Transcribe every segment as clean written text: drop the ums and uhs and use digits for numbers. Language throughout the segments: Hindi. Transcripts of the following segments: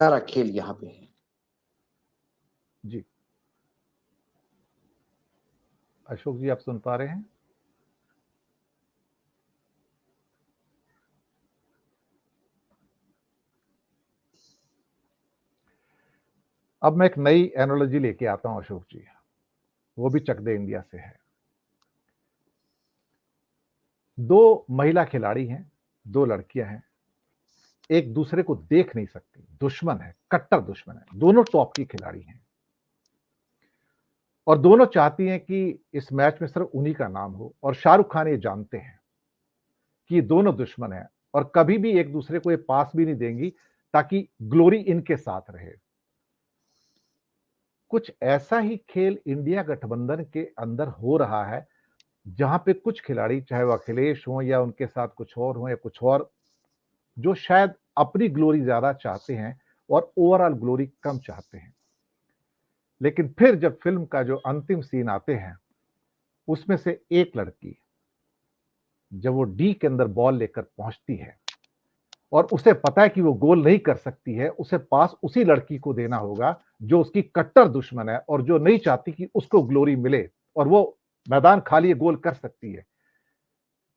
सारा खेल यहाँ पे है। जी अशोक जी, आप सुन पा रहे हैं? अब मैं एक नई एनोलॉजी लेके आता हूं अशोक जी, वो भी चक दे इंडिया से है। दो महिला खिलाड़ी हैं, दो लड़कियां हैं, एक दूसरे को देख नहीं सकती, दुश्मन है, कट्टर दुश्मन है, दोनों टॉप की खिलाड़ी हैं और दोनों चाहती हैं कि इस मैच में सिर्फ उन्हीं का नाम हो। और शाहरुख खान ये जानते हैं कि ये दोनों दुश्मन हैं और कभी भी एक दूसरे को ये पास भी नहीं देंगी ताकि ग्लोरी इनके साथ रहे। कुछ ऐसा ही खेल इंडिया गठबंधन के अंदर हो रहा है, जहां पे कुछ खिलाड़ी, चाहे वो अखिलेश हो या उनके साथ कुछ और हो या कुछ और, जो शायद अपनी ग्लोरी ज्यादा चाहते हैं और ओवरऑल ग्लोरी कम चाहते हैं। लेकिन फिर जब फिल्म का जो अंतिम सीन आते हैं, उसमें से एक लड़की जब वो डी के अंदर बॉल लेकर पहुंचती है और उसे पता है कि वो गोल नहीं कर सकती है, उसे पास उसी लड़की को देना होगा जो उसकी कट्टर दुश्मन है और जो नहीं चाहती कि उसको ग्लोरी मिले और वो मैदान खाली गोल कर सकती है।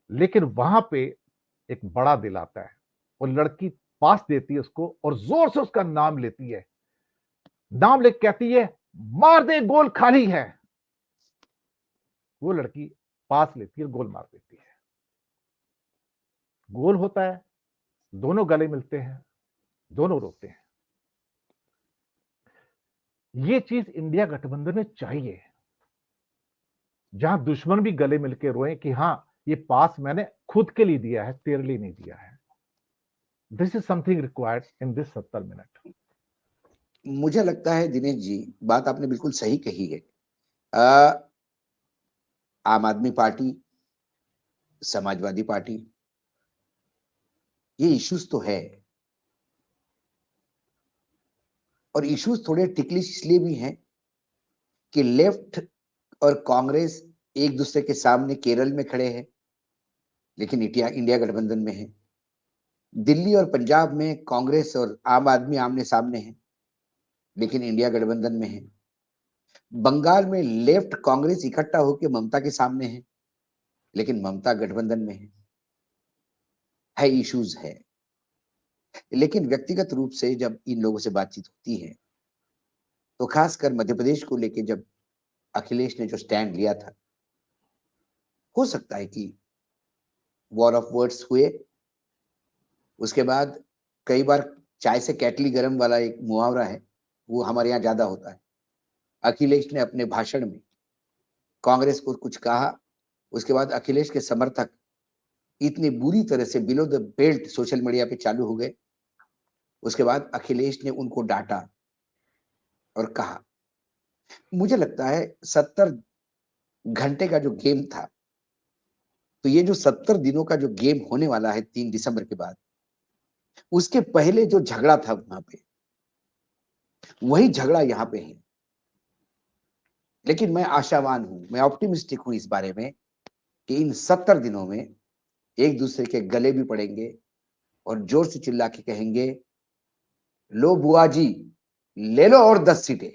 लेकिन वहां पे एक बड़ा दिल आता है, वो लड़की पास देती है उसको और जोर से उसका नाम लेती है, नाम लेके कहती है मार दे, गोल खाली है। वो लड़की पास लेती है, गोल मार देती है, गोल होता है, दोनों गले मिलते हैं, दोनों रोते हैं। ये चीज इंडिया गठबंधन में चाहिए, जहां दुश्मन भी गले मिलके रोए कि हाँ, ये पास मैंने खुद के लिए दिया है, तेरे लिए नहीं दिया है। This is something required in this 70 minute. मुझे लगता है दिनेश जी, बात आपने बिल्कुल सही कही है। आ, आम आदमी पार्टी, समाजवादी पार्टी, ये इश्यूज तो है और इश्यूज थोड़े टिकलिश इसलिए भी हैं कि लेफ्ट और कांग्रेस एक दूसरे के सामने केरल में खड़े हैं, लेकिन इंडिया इंडिया गठबंधन में है। दिल्ली और पंजाब में कांग्रेस और आम आदमी आमने सामने हैं, लेकिन इंडिया गठबंधन में है। बंगाल में लेफ्ट कांग्रेस इकट्ठा होकर ममता के सामने है, लेकिन ममता गठबंधन में है। इश्यूज है। लेकिन व्यक्तिगत रूप से जब इन लोगों से बातचीत होती है, तो खासकर मध्य प्रदेश को लेकर जब अखिलेश ने जो स्टैंड लिया था, हो सकता है कि वॉर ऑफ वर्ड्स हुए। उसके बाद कई बार चाय से कैटली गरम वाला एक मुहावरा है, वो हमारे यहाँ ज्यादा होता है। अखिलेश ने अपने भाषण में कांग्रेस को कुछ कहा, उसके बाद अखिलेश के समर्थक इतनी बुरी तरह से below the belt social media पे चालू हो गए। उसके बाद अखिलेश ने उनको डांटा और कहा। मुझे लगता है 70 घंटे का जो गेम था, तो ये जो 70 दिनों का जो गेम होने वाला है 3 दिसंबर के बाद, उसके पहले जो झगड़ा था वहां पे, वही झगड़ा यहाँ पे है। लेकिन मैं आशावान हूं, मैं ऑप्टिमिस्टिक हूं इस बारे में कि इन 70 दिनों में एक दूसरे के गले भी पड़ेंगे और जोर से चिल्ला के कहेंगे, लो बुआ जी, ले लो और 10 सीटें,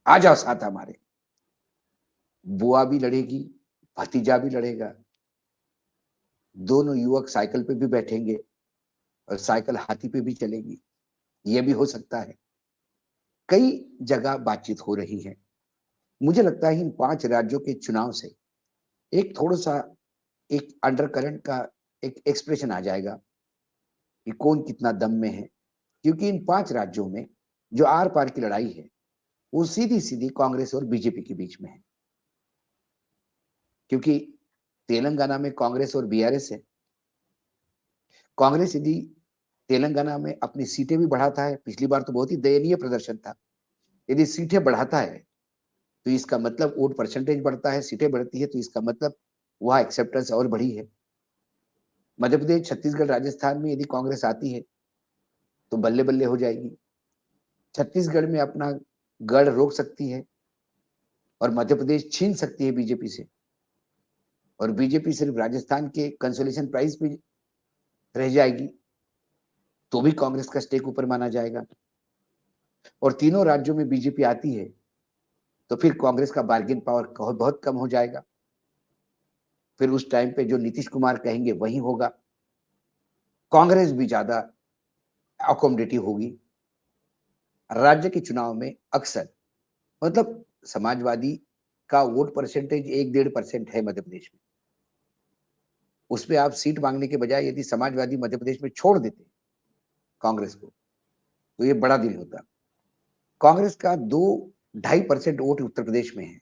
आ जाओ साथ हमारे। बुआ भी लड़ेगी, भतीजा भी लड़ेगा, दोनों युवक साइकिल पे भी बैठेंगे और साइकिल हाथी पे भी चलेगी। यह भी हो सकता है। कई जगह बातचीत हो रही है। मुझे लगता है इन 5 राज्यों के चुनाव से एक थोड़ा सा एक अंडर करंट का एक एक्सप्रेशन आ जाएगा कि कौन कितना दम में है। क्योंकि इन 5 राज्यों में जो आर पार की लड़ाई है, वो सीधी सीधी कांग्रेस और बीजेपी के बीच में है। क्योंकि तेलंगाना में कांग्रेस और बीआरएस है। कांग्रेस यदि तेलंगाना में अपनी सीटें भी बढ़ाता है, पिछली बार तो बहुत ही दयनीय प्रदर्शन था, यदि सीटें बढ़ाता है तो इसका मतलब वोट परसेंटेज बढ़ता है, सीटें बढ़ती है तो इसका मतलब वह एक्सेप्टेंस और बढ़ी है। मध्य प्रदेश, छत्तीसगढ़, राजस्थान में यदि कांग्रेस आती है तो बल्ले बल्ले हो जाएगी। छत्तीसगढ़ में अपना गढ़ रोक सकती है और मध्य प्रदेश छीन सकती है बीजेपी से, और बीजेपी सिर्फ राजस्थान के कंसोलेशन प्राइज पे रह जाएगी। तो भी कांग्रेस का स्टेक ऊपर माना जाएगा। और तीनों राज्यों में बीजेपी आती है तो फिर कांग्रेस का बार्गेन पावर बहुत कम हो जाएगा। फिर उस टाइम पे जो नीतीश कुमार कहेंगे वही होगा। कांग्रेस भी ज्यादा अकोमोडेटिव होगी। राज्य के चुनाव में अक्सर मतलब समाजवादी का वोट परसेंटेज 1-1.5% है मध्य प्रदेश में। उसमें आप सीट मांगने के बजाय यदि समाजवादी मध्य प्रदेश में छोड़ देते कांग्रेस को तो ये बड़ा दिन होता। कांग्रेस का 2-2.5% वोट उत्तर प्रदेश में है।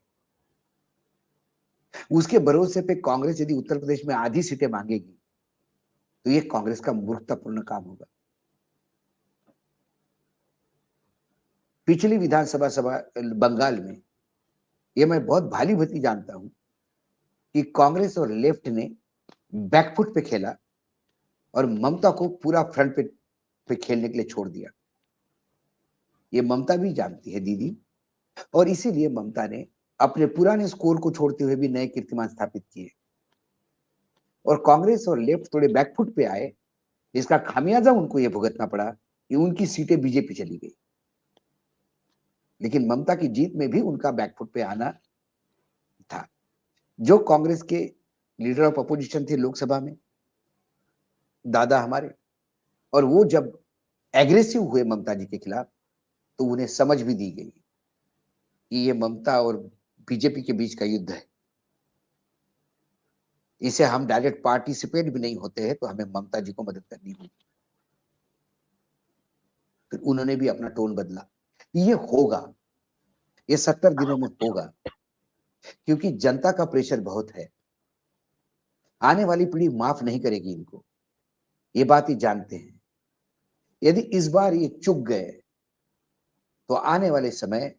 उसके भरोसे पे कांग्रेस यदि उत्तर प्रदेश में आधी सीटें मांगेगी तो ये कांग्रेस का मूर्खतापूर्ण काम होगा। पिछली विधानसभा सभा बंगाल में ये मैं बहुत भाली भांति जानता हूं कि कांग्रेस और लेफ्ट ने बैकफुट पे खेला और ममता को पूरा फ्रंट पे खेलने के लिए छोड़ दिया। ये ममता भी जानती है दीदी, और इसीलिए ममता ने अपने पुराने स्कोर को छोड़ते हुए भी नए कीर्तिमान स्थापित किए और कांग्रेस और लेफ्ट थोड़े बैकफुट पे आए, जिसका खामियाजा उनको ये भुगतना पड़ा कि उनकी सीटें बीजेपी चली गई। लेकिन ममता की जीत में भी उनका बैकफुट पे आना था। जो कांग्रेस के लीडर ऑफ अपोजिशन थे लोकसभा में, दादा हमारे, और वो जब एग्रेसिव हुए ममता जी के खिलाफ तो उन्हें समझ भी दी गई कि ये ममता और बीजेपी के बीच का युद्ध है। इसे हम डायरेक्ट पार्टिसिपेट भी नहीं होते हैं तो हमें ममता जी को मदद करनी होगी। फिर उन्होंने भी अपना टोन बदला। ये होगा, ये 70 दिनों में होगा, क्योंकि जनता का प्रेशर बहुत है। आने वाली पीढ़ी माफ नहीं करेगी इनको, ये बात ये जानते हैं। यदि इस बार ये चुक गए तो आने वाले समय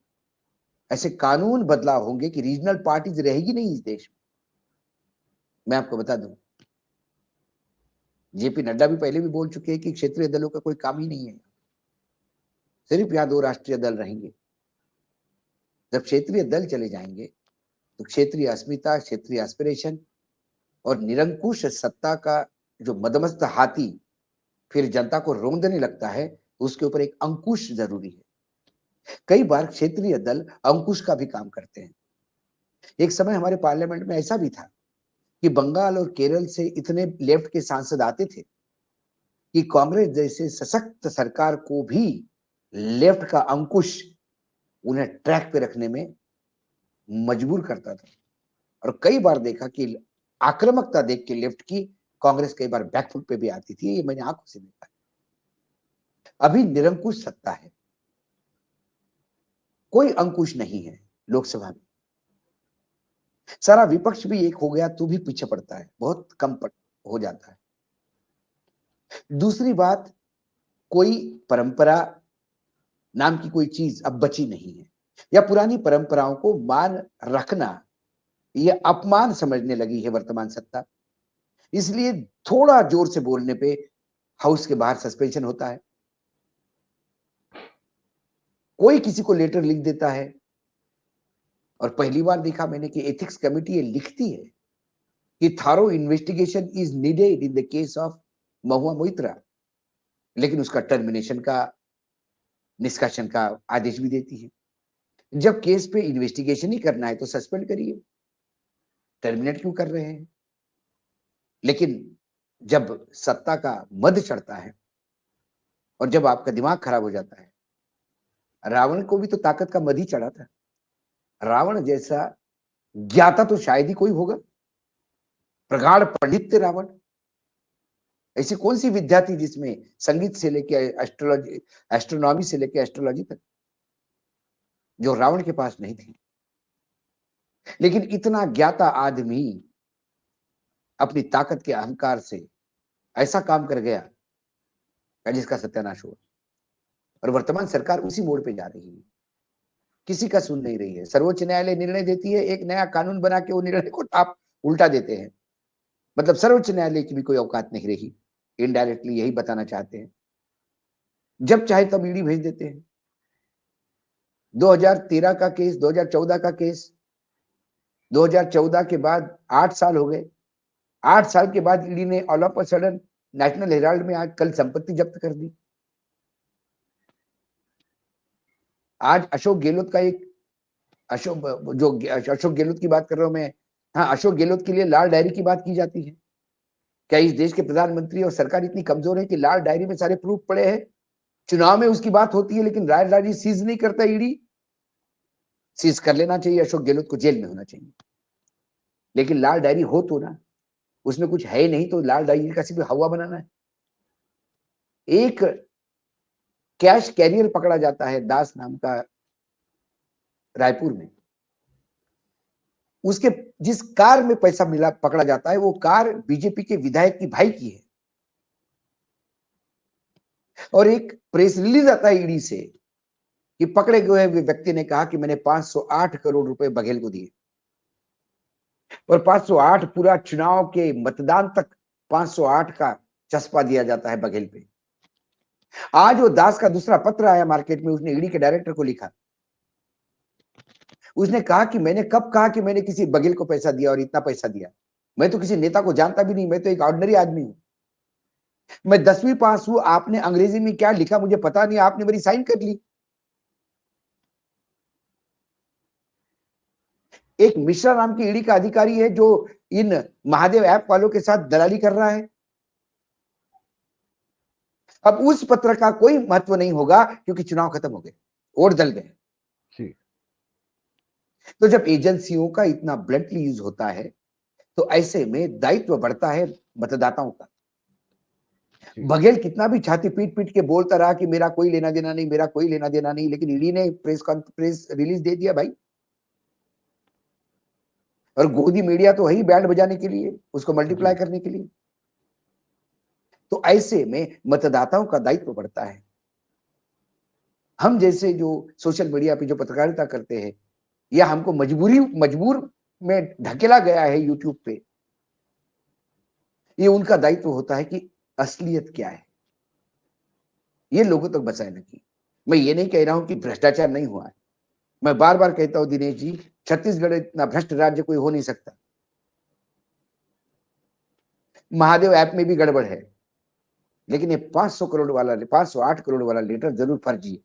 ऐसे कानून बदलाव होंगे कि रीजनल पार्टीज रहेगी नहीं इस देश में। मैं आपको बता दूं, जेपी नड्डा भी पहले भी बोल चुके हैं कि क्षेत्रीय दलों का कोई काम ही नहीं है, सिर्फ यहां 2 राष्ट्रीय दल रहेंगे। जब क्षेत्रीय दल चले जाएंगे तो क्षेत्रीय अस्मिता, क्षेत्रीय एस्पिरेशन और निरंकुश सत्ता का जो मदमस्त हाथी फिर जनता को रौंदने लगता है, उसके ऊपर एक अंकुश जरूरी है। कई बार क्षेत्रीय दल अंकुश का भी काम करते हैं। एक समय हमारे पार्लियामेंट में ऐसा भी था कि बंगाल और केरल से इतने लेफ्ट के सांसद आते थे कि कांग्रेस जैसे सशक्त सरकार को भी लेफ्ट का अंकुश उन्हें ट्रैक पे रखने में मजबूर करता था। और कई बार देखा कि आक्रामकता देख के लेफ्ट की कांग्रेस कई बार बैकफुट पे भी आती थी। ये मैंने आंखों से देखा। अभी निरंकुश सत्ता है, कोई अंकुश नहीं है लोकसभा में। सारा विपक्ष भी एक हो गया तो भी पीछे पड़ता है, बहुत कम हो जाता है। दूसरी बात, कोई परंपरा नाम की कोई चीज अब बची नहीं है, या पुरानी परंपराओं को मान रखना यह अपमान समझने लगी है वर्तमान सत्ता। इसलिए थोड़ा जोर से बोलने पे हाउस के बाहर सस्पेंशन होता है। कोई किसी को लेटर लिख देता है, और पहली बार देखा मैंने कि एथिक्स कमेटी ये लिखती है कि thorough investigation is needed in the case of Mahua Moitra, लेकिन उसका टर्मिनेशन का, निष्कासन का आदेश भी देती है। जब केस पे इन्वेस्टिगेशन ही करना है तो सस्पेंड करिए, टर्मिनेट क्यों कर रहे हैं? लेकिन जब सत्ता का मद चढ़ता है और जब आपका दिमाग खराब हो जाता है, रावण को भी तो ताकत का मद ही चढ़ा था। रावण जैसा ज्ञाता तो शायद ही कोई होगा, प्रगाढ़ पंडित थे रावण। ऐसी कौन सी विद्या थी जिसमें संगीत से लेके एस्ट्रोलॉजी, एस्ट्रोनॉमी से लेके एस्ट्रोलॉजी तक, जो रावण के पास नहीं थी। लेकिन इतना ज्ञाता आदमी अपनी ताकत के अहंकार से ऐसा काम कर गया जिसका सत्यानाश हुआ। और वर्तमान सरकार उसी मोड़ पे जा रही है, किसी का सुन नहीं रही है। सर्वोच्च न्यायालय निर्णय देती है, एक नया कानून बना के वो निर्णय को आप उल्टा देते हैं। मतलब सर्वोच्च न्यायालय की भी कोई औकात नहीं रही। इनडायरेक्टली यही बताना चाहते हैं। जब चाहे तब ईडी भेज देते हैं। 2013 का केस, 2014 का केस, 2014 के बाद 8 साल हो गए। 8 साल के बाद ईडी ने all of a sudden national Herald में आज कल संपत्ति जब्त कर दी। आज अशोक गहलोत का एक अशोक गहलोत की बात कर रहा हूं मैं, हाँ, अशोक गहलोत के लिए लाल डायरी की बात की जाती है। क्या इस देश के प्रधानमंत्री और सरकार इतनी कमजोर है कि लाल डायरी में सारे प्रूफ पड़े हैं? चुनाव में उसकी बात होती है लेकिन लाल डायरी सीज नहीं करता ईडी। सीज कर लेना चाहिए, अशोक गहलोत को जेल में होना चाहिए, लेकिन लाल डायरी हो तो ना, उसमें कुछ है नहीं तो लाल डायरी का सिर्फ हवा बनाना है। एक कैश कैरियर पकड़ा जाता है दास नाम का रायपुर में, उसके जिस कार में पैसा मिला पकड़ा जाता है वो कार बीजेपी के विधायक की भाई की है। और एक प्रेस रिलीज आता है ईडी से कि पकड़े गए व्यक्ति ने कहा कि मैंने 508 करोड़ रुपए बघेल को दिए, और 508 पूरा चुनाव के मतदान तक 508 का चस्पा दिया जाता है बघेल पे। आज वो दास का दूसरा पत्र आया मार्केट में, उसने ईडी के डायरेक्टर को लिखा, उसने कहा कि मैंने कब कहा कि मैंने किसी बघेल को पैसा दिया और इतना पैसा दिया? मैं तो किसी नेता को जानता भी नहीं, मैं तो एक ऑर्डिनरी आदमी हूं। मैं 10वीं पास हूं, आपने अंग्रेजी में क्या लिखा मुझे पता नहीं, आपने मेरी साइन कर ली। एक मिश्रा नाम की ईडी का अधिकारी है जो इन महादेव ऐप वालों के साथ दलाली कर रहा है। अब उस पत्र का कोई महत्व नहीं होगा क्योंकि चुनाव खत्म हो गए, वोट जल गए। तो जब एजेंसियों का इतना ब्लंटली यूज होता है तो ऐसे में दायित्व बढ़ता है मतदाताओं का। बघेल कितना भी छाती पीट पीट के बोलता रहा कि मेरा कोई लेना देना नहीं, मेरा कोई लेना देना नहीं, लेकिन ईडी ने प्रेस रिलीज दे दिया भाई। और गोदी मीडिया तो है बैंड बजाने के लिए, उसको मल्टीप्लाई करने के लिए। तो ऐसे में मतदाताओं का दायित्व बढ़ता है। हम जैसे जो सोशल मीडिया पे जो पत्रकारिता करते हैं या हमको मजबूर में ढकेला गया है यूट्यूब पे, ये उनका दायित्व होता है कि असलियत क्या है ये लोगों तक बचाने की। मैं ये नहीं कह रहा हूं कि भ्रष्टाचार नहीं हुआ है, मैं बार बार कहता हूं दिनेश जी, छत्तीसगढ़ इतना भ्रष्ट राज्य कोई हो नहीं सकता। महादेव ऐप में भी गड़बड़ है, लेकिन ये 500 करोड़ वाला 508 करोड़ वाला लेटर जरूर फर्जी है।